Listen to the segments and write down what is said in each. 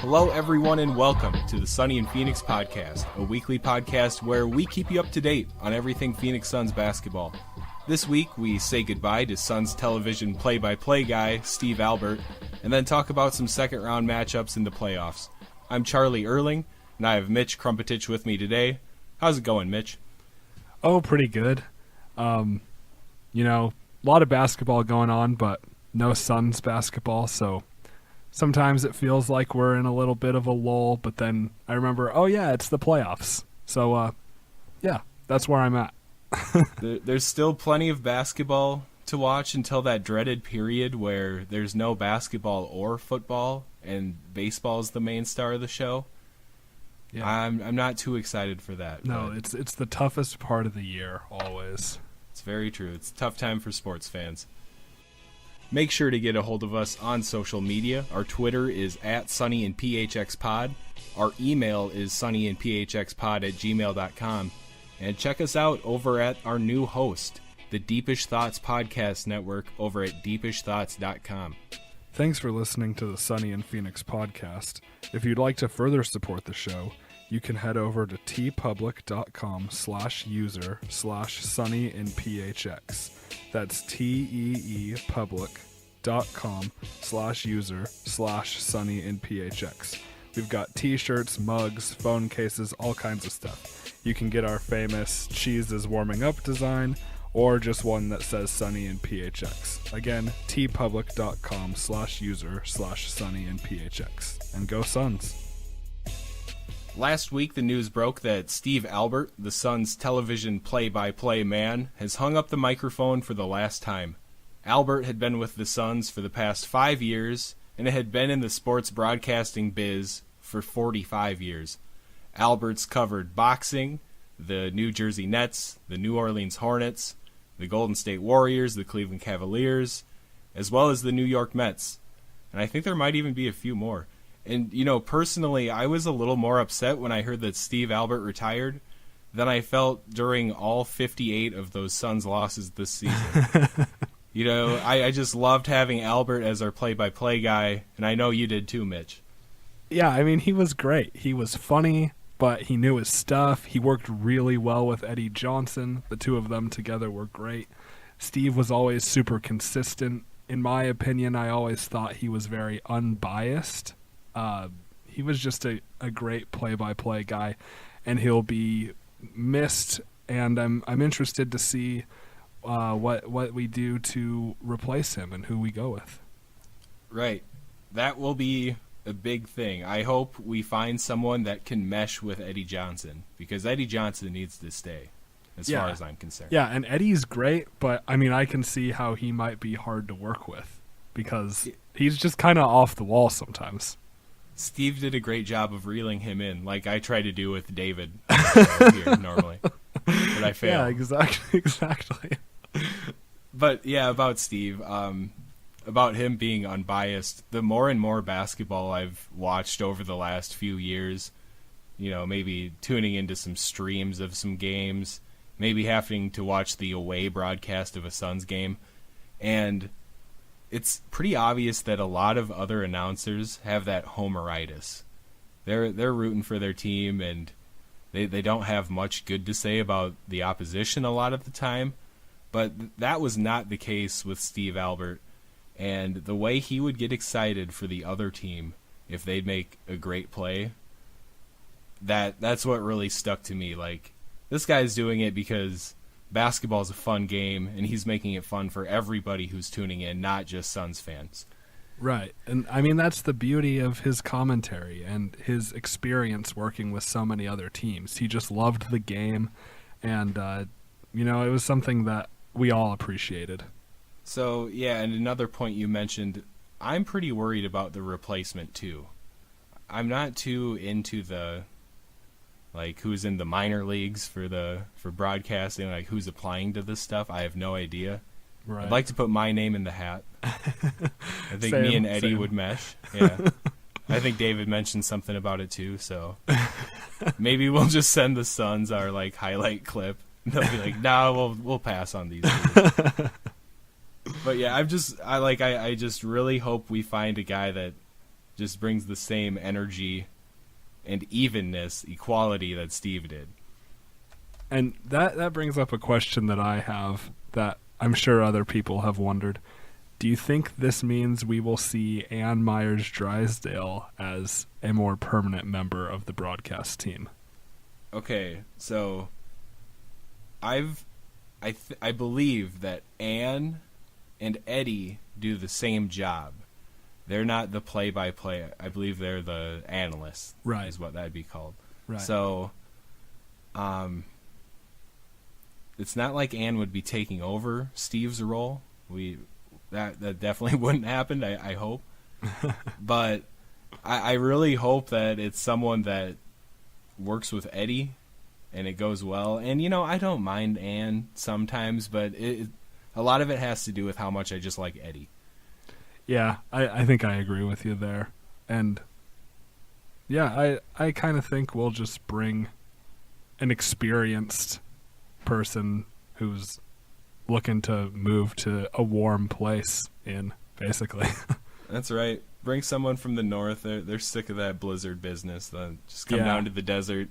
Hello, everyone, and welcome to the Sunny and Phoenix podcast, a weekly podcast where we keep you up to date on everything Phoenix Suns basketball. This week, we say goodbye to Suns television play-by-play guy, Steve Albert, and then talk about some second-round matchups in the playoffs. I'm Charlie Erling, and I have Mitch Krumpetich with me today. How's it going, Mitch? Oh, pretty good. A lot of basketball going on, but no Suns basketball, so sometimes it feels like we're in a little bit of a lull, but then I remember, it's the playoffs. So, that's where I'm at. There's still plenty of basketball to watch until that dreaded period where there's no basketball or football, and baseball is the main star of the show. Yeah. I'm not too excited for that. No, it's the toughest part of the year, always. It's very true. It's a tough time for sports fans. Make sure to get a hold of us on social media. Our Twitter is @SunnyandPHXPod. Our email is sunnyandphxpod@gmail.com. And check us out over at our new host, the Deepish Thoughts Podcast Network, over at deepishthoughts.com. Thanks for listening to the Sunny and Phoenix podcast. If you'd like to further support the show, you can head over to tpublic.com/user/sunnyandphx. That's teepublic.com/user/sunnyandphx. We've got t-shirts, mugs, phone cases, all kinds of stuff. You can get our famous cheese is warming up design, or just one that says Sunny and PHX. Again, tpublic.com/user/Sunny and PHX. And go Suns. Last week, the news broke that Steve Albert, the Suns' television play-by-play man, has hung up the microphone for the last time. Albert had been with the Suns for the past 5 years, and had been in the sports broadcasting biz for 45 years. Albert's covered boxing, the New Jersey Nets, the New Orleans Hornets, the Golden State Warriors, the Cleveland Cavaliers, as well as the New York Mets. And I think there might even be a few more. And, personally, I was a little more upset when I heard that Steve Albert retired than I felt during all 58 of those Suns losses this season. I just loved having Albert as our play-by-play guy, and I know you did too, Mitch. Yeah, he was great. He was funny, but he knew his stuff. He worked really well with Eddie Johnson. The two of them together were great. Steve was always super consistent. In my opinion, I always thought he was very unbiased. He was just a great play-by-play guy, and he'll be missed, and I'm interested to see what we do to replace him and who we go with. Right. That will be a big thing. I hope we find someone that can mesh with Eddie Johnson, because Eddie Johnson needs to stay, as far as I'm concerned. Yeah, and Eddie's great, but I can see how he might be hard to work with, because he's just kind of off the wall sometimes. Steve did a great job of reeling him in, like I try to do with David here normally, but I fail. Yeah, exactly. But yeah, about Steve, about him being unbiased, the more and more basketball I've watched over the last few years, maybe tuning into some streams of some games, maybe having to watch the away broadcast of a Suns game, and it's pretty obvious that a lot of other announcers have that homeritis. They're rooting for their team, and they don't have much good to say about the opposition a lot of the time. But that was not the case with Steve Albert, and the way he would get excited for the other team if they'd make a great play, that's what really stuck to me. Like, this guy's doing it because basketball is a fun game, and he's making it fun for everybody who's tuning in, not just Suns fans. Right. And that's the beauty of his commentary and his experience working with so many other teams. He just loved the game, and it was something that we all appreciated. So, yeah, and another point you mentioned, I'm pretty worried about the replacement too. I'm not too into the who's in the minor leagues for broadcasting, who's applying to this stuff. I have no idea. Right. I'd like to put my name in the hat. I think me and Eddie would mesh. Yeah. I think David mentioned something about it too, so maybe we'll just send the Suns our highlight clip. And they'll be like, "No, we'll pass on these." But yeah, I just really hope we find a guy that just brings the same energy and evenness, equality that Steve did. And that brings up a question that I have that I'm sure other people have wondered. Do you think this means we will see Ann Myers-Drysdale as a more permanent member of the broadcast team? Okay, so I believe that Ann and Eddie do the same job. They're not the play-by-play. I believe they're the analysts. Right. Is what that'd be called. Right. So, it's not like Ann would be taking over Steve's role. That definitely wouldn't happen, I hope. But I really hope that it's someone that works with Eddie and it goes well. And, I don't mind Ann sometimes, but a lot of it has to do with how much I just like Eddie. Yeah, I think I agree with you there. And, yeah, I kind of think we'll just bring an experienced person who's looking to move to a warm place in, basically. That's right. Bring someone from the north. They're sick of that blizzard business. Then just come down to the desert,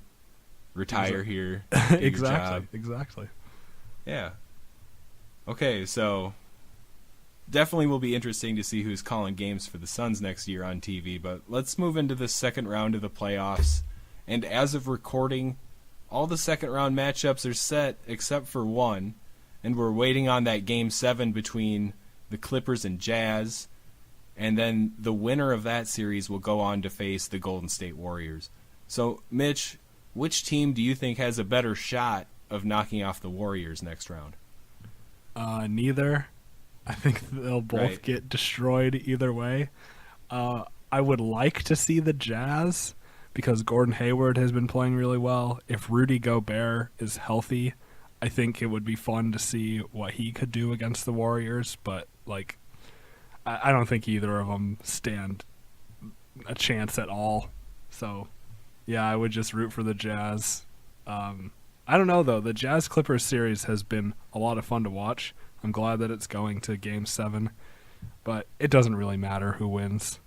retire here. Exactly. Yeah. Okay, so definitely will be interesting to see who's calling games for the Suns next year on TV, but let's move into the second round of the playoffs. And as of recording, all the second round matchups are set except for one, and we're waiting on that Game 7 between the Clippers and Jazz, and then the winner of that series will go on to face the Golden State Warriors. So, Mitch, which team do you think has a better shot of knocking off the Warriors next round? Neither. I think they'll both get destroyed either way. I would like to see the Jazz because Gordon Hayward has been playing really well. If Rudy Gobert is healthy, I think it would be fun to see what he could do against the Warriors. But, I don't think either of them stand a chance at all. So, yeah, I would just root for the Jazz. I don't know, though. The Jazz-Clippers series has been a lot of fun to watch. I'm glad that it's going to Game 7, but it doesn't really matter who wins.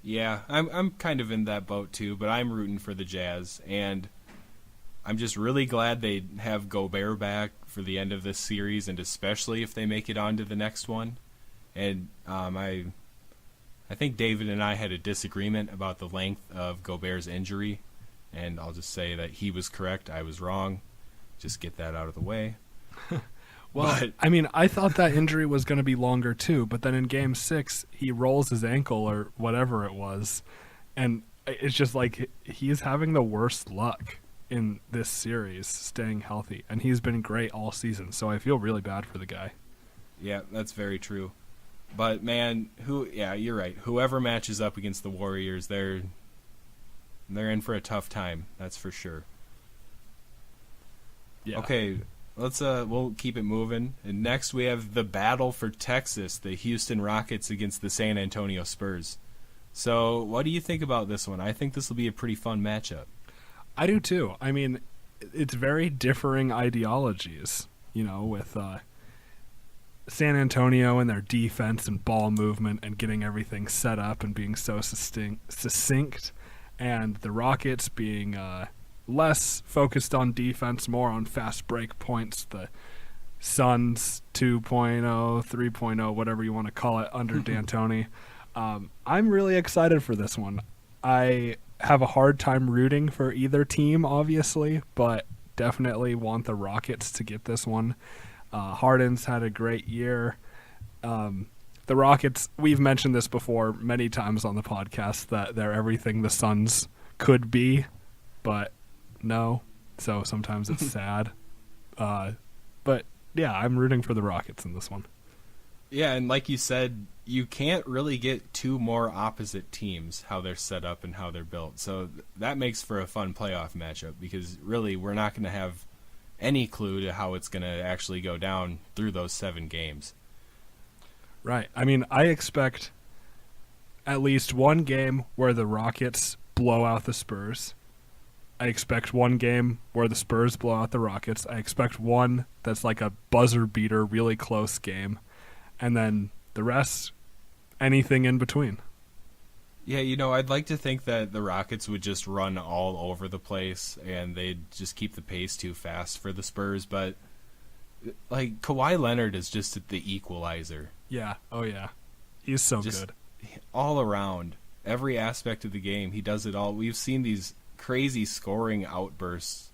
Yeah, I'm kind of in that boat too, but I'm rooting for the Jazz, and I'm just really glad they have Gobert back for the end of this series, and especially if they make it on to the next one. And I think David and I had a disagreement about the length of Gobert's injury, and I'll just say that he was correct, I was wrong. Just get that out of the way. Well, I thought that injury was going to be longer too, but then in Game 6, he rolls his ankle or whatever it was, and it's just like he's having the worst luck in this series staying healthy, and he's been great all season, so I feel really bad for the guy. Yeah, that's very true. But, man, you're right. Whoever matches up against the Warriors, they're in for a tough time, that's for sure. Yeah. Okay, we'll keep it moving. And next we have the battle for Texas, the Houston Rockets against the San Antonio Spurs. So what do you think about this one? I think this will be a pretty fun matchup. I do too. It's very differing ideologies, with San Antonio and their defense and ball movement and getting everything set up and being so succinct, and the Rockets being less focused on defense, more on fast break points. The Suns 2.0, 3.0, whatever you want to call it, under D'Antoni. I'm really excited for this one. I have a hard time rooting for either team, obviously, but definitely want the Rockets to get this one. Harden's had a great year. The Rockets, we've mentioned this before many times on the podcast, that they're everything the Suns could be, but no. So sometimes it's sad. But yeah, I'm rooting for the Rockets in this one. Yeah, and like you said, you can't really get two more opposite teams, how they're set up and how they're built. So that makes for a fun playoff matchup because really we're not going to have any clue to how it's going to actually go down through those 7 games. Right. I expect at least one game where the Rockets blow out the Spurs. I expect one game where the Spurs blow out the Rockets. I expect one that's like a buzzer beater, really close game. And then the rest, anything in between. Yeah, I'd like to think that the Rockets would just run all over the place and they'd just keep the pace too fast for the Spurs, but like Kawhi Leonard is just the equalizer. Yeah. Oh yeah. He's so Just good. all around. Every aspect of the game, he does it all. We've seen these crazy scoring outbursts,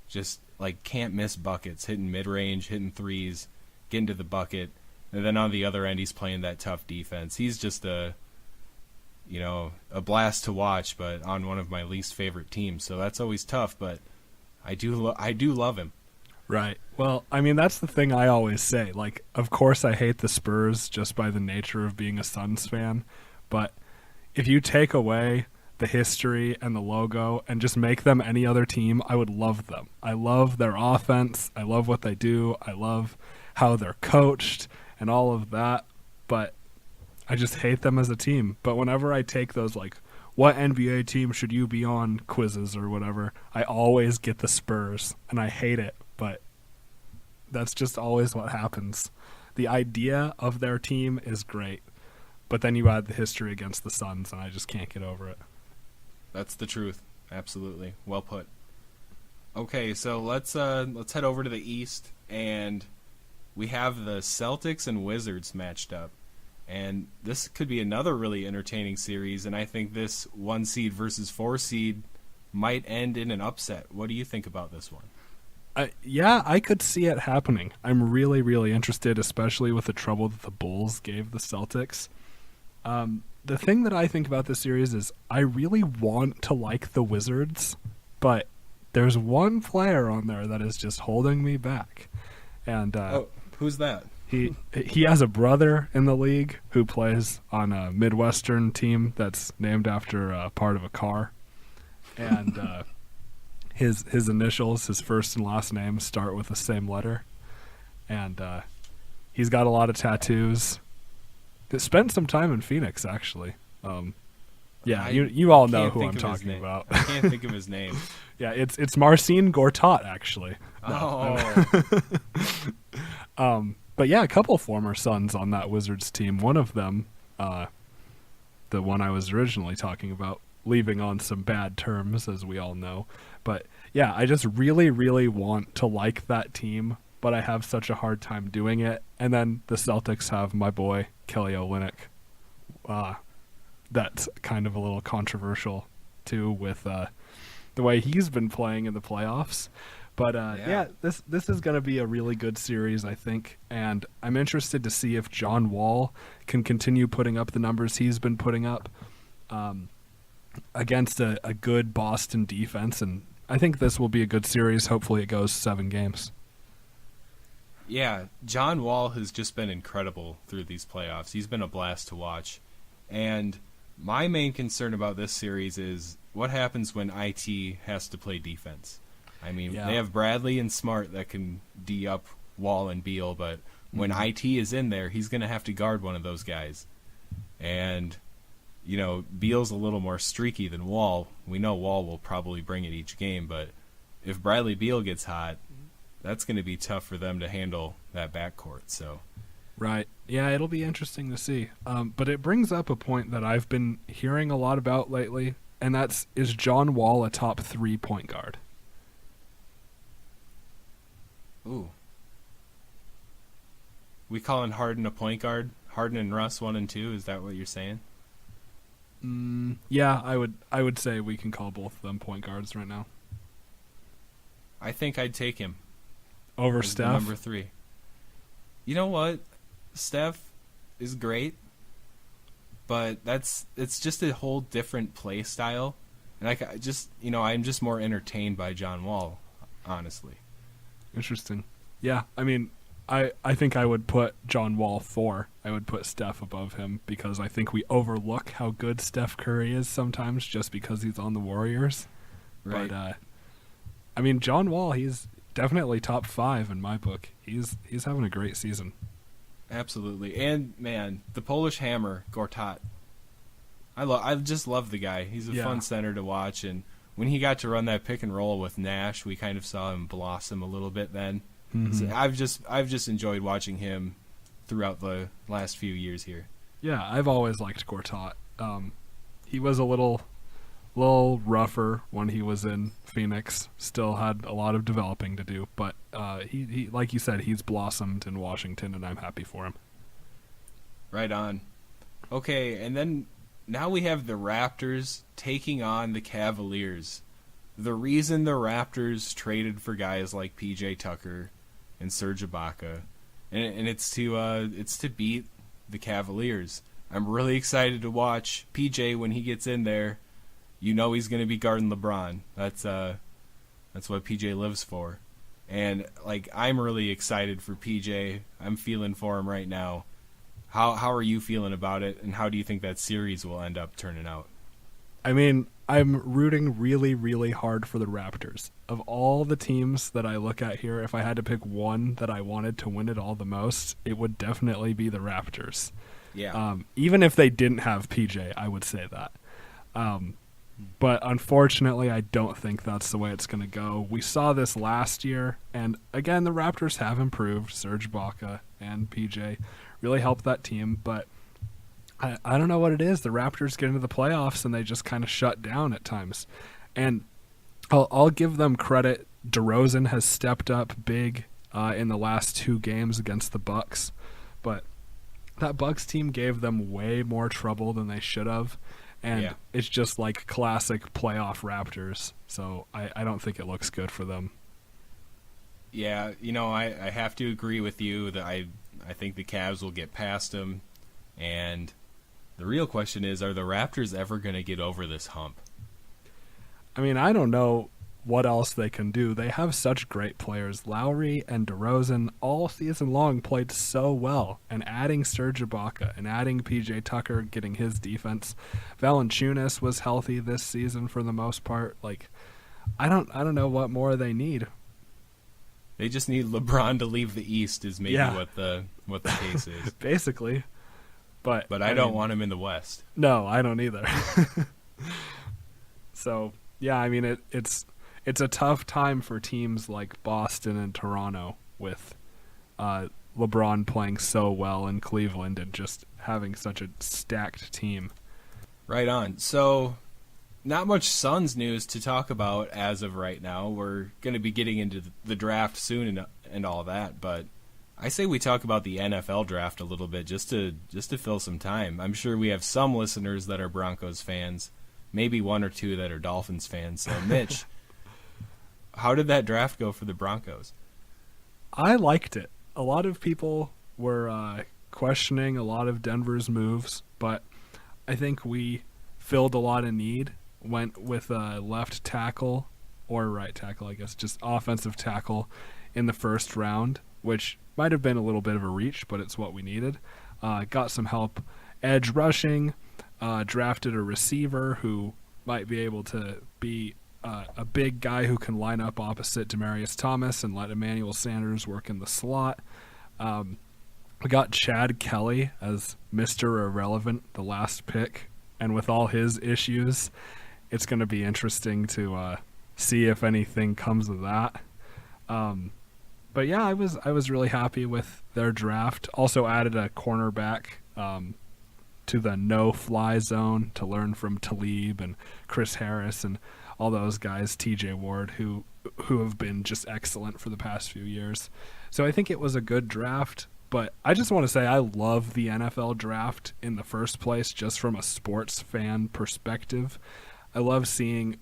just like can't miss buckets, hitting mid-range, hitting threes, getting to the bucket, and then on the other end he's playing that tough defense. He's just a blast to watch, but on one of my least favorite teams. So that's always tough, but I do love him. Right. Well, I mean, that's the thing I always say. Like, of course I hate the Spurs just by the nature of being a Suns fan, but if you take away the history and the logo and just make them any other team, I would love them. I love their offense. I love what they do. I love how they're coached and all of that, but I just hate them as a team. But whenever I take those, like, what NBA team should you be on quizzes or whatever, I always get the Spurs, and I hate it, but that's just always what happens. The idea of their team is great, but then you add the history against the Suns, and I just can't get over it. That's the truth. Absolutely. Well put. Okay, so let's head over to the East, and we have the Celtics and Wizards matched up. And this could be another really entertaining series, and I think this 1 seed versus 4 seed might end in an upset. What do you think about this one? Yeah, I could see it happening. I'm really, really interested, especially with the trouble that the Bulls gave the Celtics. The thing that I think about this series is I really want to like the Wizards, but there's one player on there that is just holding me back. And who's that? He has a brother in the league who plays on a Midwestern team that's named after a part of a car. And his initials, his first and last name, start with the same letter. And he's got a lot of tattoos. Spent some time in Phoenix, actually. Yeah, you all know who I'm talking about. I can't think of his name. Yeah, it's Marcin Gortat, actually. But yeah, a couple former Suns on that Wizards team. One of them, the one I was originally talking about, leaving on some bad terms, as we all know. But yeah, I just really, really want to like that team, but I have such a hard time doing it. And then the Celtics have my boy, Kelly Olynyk. That's kind of a little controversial, too, with the way he's been playing in the playoffs. But yeah, this is going to be a really good series, I think. And I'm interested to see if John Wall can continue putting up the numbers he's been putting up against a good Boston defense. And I think this will be a good series. Hopefully it goes 7 games. Yeah, John Wall has just been incredible through these playoffs. He's been a blast to watch. And my main concern about this series is what happens when IT has to play defense. I mean, They have Bradley and Smart that can D up Wall and Beal, but when IT is in there, he's going to have to guard one of those guys. And, Beal's a little more streaky than Wall. We know Wall will probably bring it each game, but if Bradley Beal gets hot, that's going to be tough for them to handle that backcourt. So, right. Yeah, it'll be interesting to see. But it brings up a point that I've been hearing a lot about lately, and is John Wall a top 3 point guard? Ooh. We calling Harden a point guard? Harden and Russ 1 and 2? Is that what you're saying? Yeah, I would say we can call both of them point guards right now. I think I'd take him over Steph. Number 3. You know what? Steph is great, but it's just a whole different play style, and I'm just more entertained by John Wall, honestly. Interesting. Yeah, I mean, I think I would put John Wall 4. I would put Steph above him because I think we overlook how good Steph Curry is sometimes just because he's on the Warriors. Right. But I mean, John Wall, he's definitely top 5 in my book. He's having a great season. Absolutely. And man, the Polish Hammer, Gortat. I just love the guy. He's a fun center to watch, and when he got to run that pick and roll with Nash, we kind of saw him blossom a little bit then. Mm-hmm. So I've just enjoyed watching him throughout the last few years here. Yeah, I've always liked Gortat. he was a little rougher when he was in Phoenix. Still had a lot of developing to do, but he like you said, he's blossomed in Washington, and I'm happy for him. Right on. Okay, and then now we have the Raptors taking on the Cavaliers. The reason the Raptors traded for guys like PJ Tucker and Serge Ibaka, and it's to beat the Cavaliers. I'm really excited to watch PJ when he gets in there. You know he's going to be guarding LeBron. That's what PJ lives for. And like, I'm really excited for PJ. I'm feeling for him right now. How are you feeling about it, and how do you think that series will end up turning out? I mean, I'm rooting really, really hard for the Raptors. Of all the teams that I look at here, if I had to pick one that I wanted to win it all the most, it would definitely be the Raptors. Yeah. Even if they didn't have PJ, I would say that. But unfortunately, I don't think that's the way it's going to go. We saw this last year, and again, the Raptors have improved. Serge Ibaka and PJ really helped that team, but I don't know what it is. The Raptors get into the playoffs, and they just kind of shut down at times. And I'll give them credit. DeRozan has stepped up big in the last 2 games against the Bucks, but that Bucks team gave them way more trouble than they should have. And It's just like classic playoff Raptors, so I don't think it looks good for them. Yeah, I have to agree with you that I think the Cavs will get past them, and the real question is, are the Raptors ever going to get over this hump? I mean, I don't know what else they can do. They have such great players. Lowry and DeRozan all season long played so well, and adding Serge Ibaka and adding PJ Tucker, getting his defense. Valanciunas was healthy this season for the most part. Like, I don't know what more they need. They just need LeBron to leave the East is maybe what the case is. Basically. But I don't want him in the West. No, I don't either. So, yeah, I mean it's a tough time for teams like Boston and Toronto with LeBron playing so well in Cleveland and just having such a stacked team. Right on. So, not much Suns news to talk about as of right now. We're going to be getting into the draft soon and all that, but I say we talk about the NFL draft a little bit just to fill some time. I'm sure we have some listeners that are Broncos fans, maybe 1 or 2 that are Dolphins fans. So, Mitch, how did that draft go for the Broncos? I liked it. A lot of people were questioning a lot of Denver's moves, but I think we filled a lot of need. Went with a left tackle, or right tackle, I guess, just offensive tackle in the first round, which might have been a little bit of a reach, but it's what we needed. Got some help edge rushing, drafted a receiver who might be able to be a big guy who can line up opposite Demaryius Thomas and let Emmanuel Sanders work in the slot. We got Chad Kelly as Mr. Irrelevant, the last pick, and with all his issues, it's going to be interesting to see if anything comes of that. But yeah, I was really happy with their draft. Also added a cornerback to the no-fly zone to learn from Talib and Chris Harris and all those guys, TJ Ward, who have been just excellent for the past few years. So I think it was a good draft, but I just want to say I love the NFL draft in the first place just from a sports fan perspective. I love seeing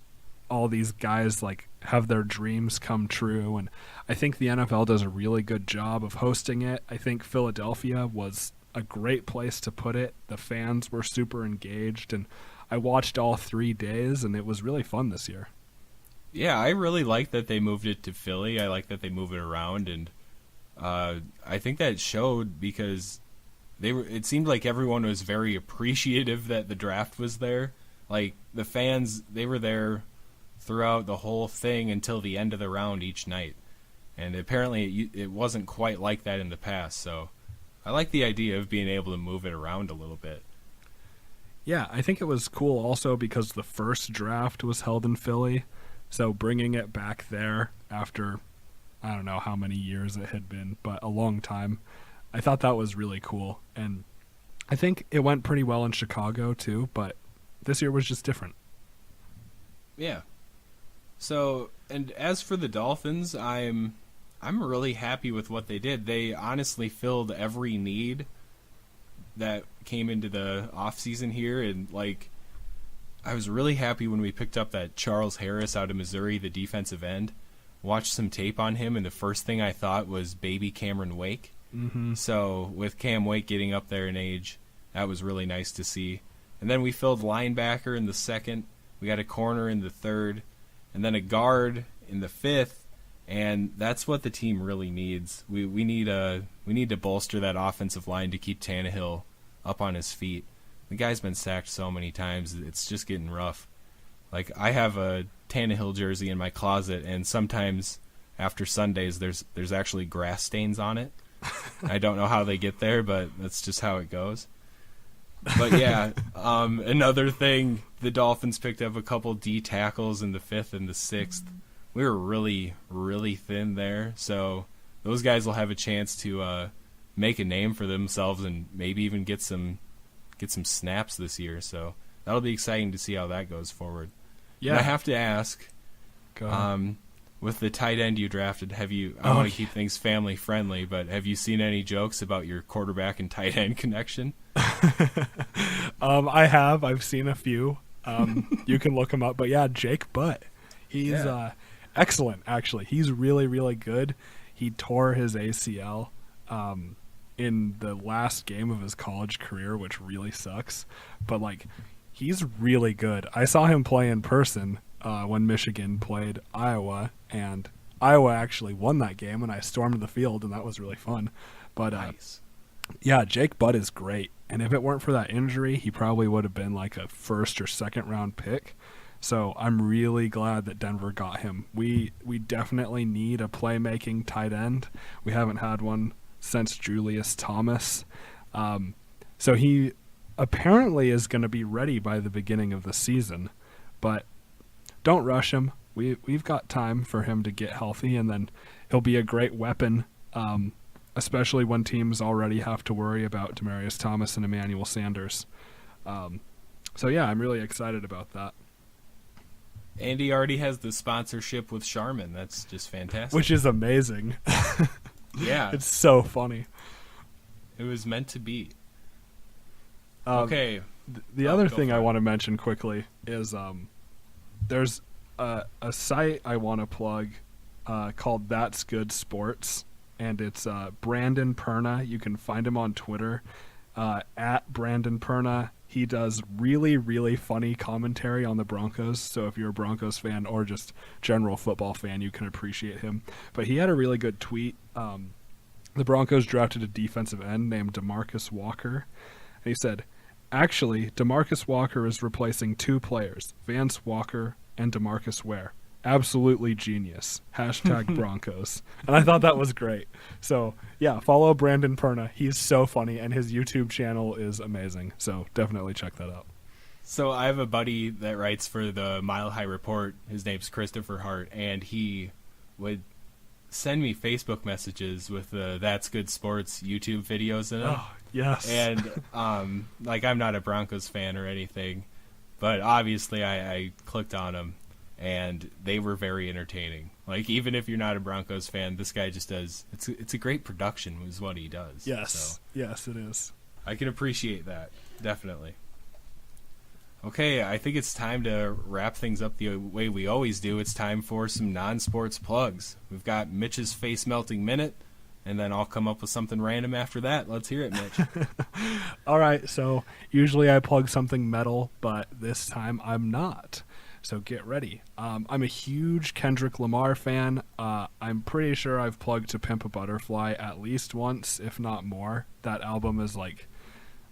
all these guys like have their dreams come true, and I think the NFL does a really good job of hosting it. I think Philadelphia was a great place to put it. The fans were super engaged, and I watched all 3 days, and it was really fun this year. Yeah, I really like that they moved it to Philly. I like that they move it around, and I think that showed because it seemed like everyone was very appreciative that the draft was there. Like, the fans, they were there throughout the whole thing until the end of the round each night. And apparently it wasn't quite like that in the past, so I like the idea of being able to move it around a little bit. Yeah, I think it was cool also because the first draft was held in Philly, so bringing it back there after, I don't know how many years it had been, but a long time, I thought that was really cool. And I think it went pretty well in Chicago too, but this year was just different. Yeah. So, and as for the Dolphins, I'm really happy with what they did. They honestly filled every need that came into the offseason here, and like I was really happy when we picked up that Charles Harris out of Missouri, the defensive end. Watched some tape on him, and the first thing I thought was baby Cameron Wake. Mm-hmm. So with Cam Wake getting up there in age, that was really nice to see. And then we filled linebacker in the second. We got a corner in the third, and then a guard in the fifth. And that's what the team really needs. We need to bolster that offensive line to keep Tannehill up on his feet. The guy's been sacked so many times, it's just getting rough. Like, I have a Tannehill jersey in my closet, and sometimes after Sundays there's actually grass stains on it. I don't know how they get there, but that's just how it goes. But yeah, another thing, the Dolphins picked up a couple D tackles in the fifth and the sixth. We were really, really thin there, so those guys will have a chance to make a name for themselves and maybe even get some snaps this year. So that'll be exciting to see how that goes forward. Yeah, and I have to ask, with the tight end you drafted, I want to keep things family friendly, but have you seen any jokes about your quarterback and tight end connection? I've seen a few. You can look him up, but yeah, Jake Butt. He's excellent, actually. He's really, really good. He tore his ACL in the last game of his college career, which really sucks. But, like, he's really good. I saw him play in person when Michigan played Iowa, and Iowa actually won that game, and I stormed the field, and that was really fun. But, nice. Yeah, Jake Butt is great. And if it weren't for that injury, he probably would have been like a first or second round pick. So I'm really glad that Denver got him. We definitely need a playmaking tight end. We haven't had one since Julius Thomas. So he apparently is going to be ready by the beginning of the season. But don't rush him. We've got time for him to get healthy, and then he'll be a great weapon, especially when teams already have to worry about Demaryius Thomas and Emmanuel Sanders. So yeah, I'm really excited about that. Andy already has the sponsorship with Charmin. That's just fantastic. Which is amazing. Yeah. It's so funny. It was meant to be. Okay. The other thing I want to mention quickly is there's a site I want to plug called That's Good Sports, and it's Brandon Perna. You can find him on Twitter at Brandon Perna. He does really, really funny commentary on the Broncos, so if you're a Broncos fan or just general football fan, you can appreciate him. But he had a really good tweet. The Broncos drafted a defensive end named DeMarcus Walker, and he said, "Actually, DeMarcus Walker is replacing two players, Vance Walker and DeMarcus Ware. Absolutely genius. Hashtag Broncos." And I thought that was great. So, yeah, follow Brandon Perna. He's so funny, and his YouTube channel is amazing. So definitely check that out. So I have a buddy that writes for the Mile High Report. His name's Christopher Hart, and he would send me Facebook messages with the That's Good Sports YouTube videos in them. Oh, yes. And, like, I'm not a Broncos fan or anything, but obviously I clicked on them. And they were very entertaining. Like, even if you're not a Broncos fan, this guy just does. It's a great production is what he does. Yes, so yes, it is. I can appreciate that, definitely. Okay, I think it's time to wrap things up the way we always do. It's time for some non-sports plugs. We've got Mitch's face-melting minute, and then I'll come up with something random after that. Let's hear it, Mitch. All right, so usually I plug something metal, but this time I'm not. So get ready. I'm a huge Kendrick Lamar fan. I'm pretty sure I've plugged To Pimp a Butterfly at least once, if not more. That album is like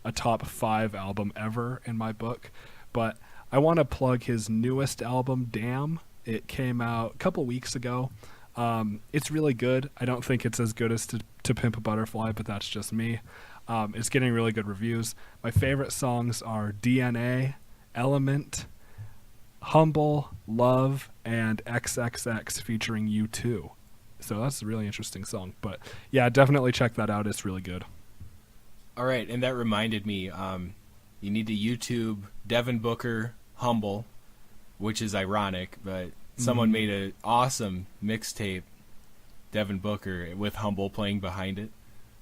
a top 5 album ever in my book. But I want to plug his newest album, Damn. It came out a couple weeks ago. It's really good. I don't think it's as good as To Pimp a Butterfly, but that's just me. It's getting really good reviews. My favorite songs are DNA, Element, Humble, Love, and XXX featuring U2. So that's a really interesting song. But yeah, definitely check that out. It's really good. All right, and that reminded me, you need to YouTube Devin Booker Humble, which is ironic, but someone made an awesome mixtape, Devin Booker, with Humble playing behind it.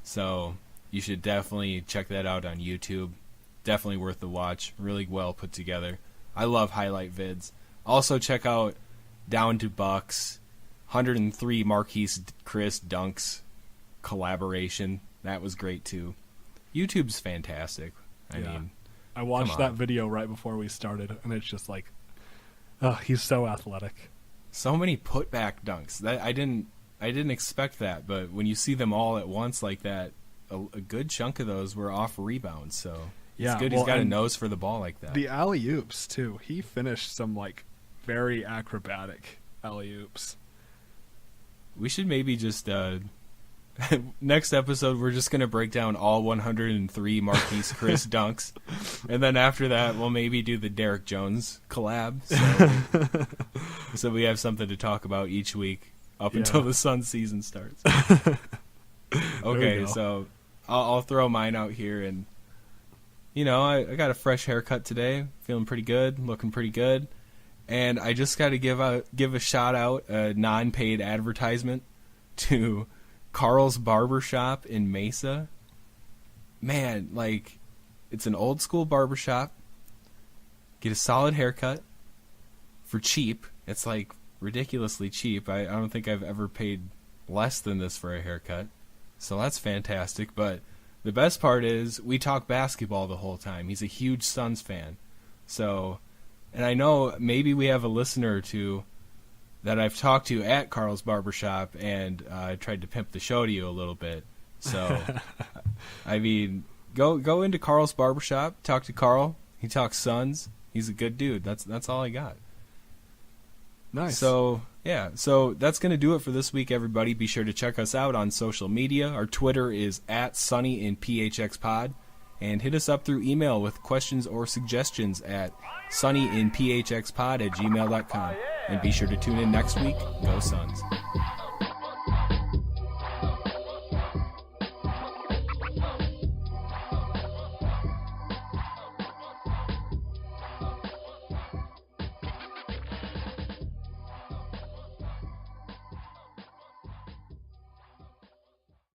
So you should definitely check that out on YouTube. Definitely worth the watch. Really well put together. I love highlight vids. Also check out Down to Bucks, 103 Marquise Chris dunks collaboration. That was great too. YouTube's fantastic. I mean, I watched that video right before we started, and it's just like, oh, he's so athletic. So many putback dunks. That I didn't expect that, but when you see them all at once like that, a good chunk of those were off rebounds. So it's good. He's got a nose for the ball like that. The alley oops too. He finished some like very acrobatic alley oops. We should maybe just next episode we're just gonna break down all 103 Marquise Chris dunks, and then after that we'll maybe do the Derek Jones collab. So we have something to talk about each week up until the Suns season starts. Okay, so I'll throw mine out here, and I got a fresh haircut today, feeling pretty good, looking pretty good. And I just got to give a shout out, a non-paid advertisement to Carl's Barbershop in Mesa. Man, like, it's an old school barbershop. Get a solid haircut for cheap. It's like ridiculously cheap. I don't think I've ever paid less than this for a haircut. So that's fantastic. But the best part is we talk basketball the whole time. He's a huge Suns fan. So... And I know maybe we have a listener or two that I've talked to at Carl's Barbershop, and tried to pimp the show to you a little bit. So, I mean, go into Carl's Barbershop, talk to Carl. He talks Suns. He's a good dude. That's all I got. Nice. So that's going to do it for this week, everybody. Be sure to check us out on social media. Our Twitter is @SunnyInPHXPod. And hit us up through email with questions or suggestions at sunnyinphxpod@gmail.com. And be sure to tune in next week. Go Suns.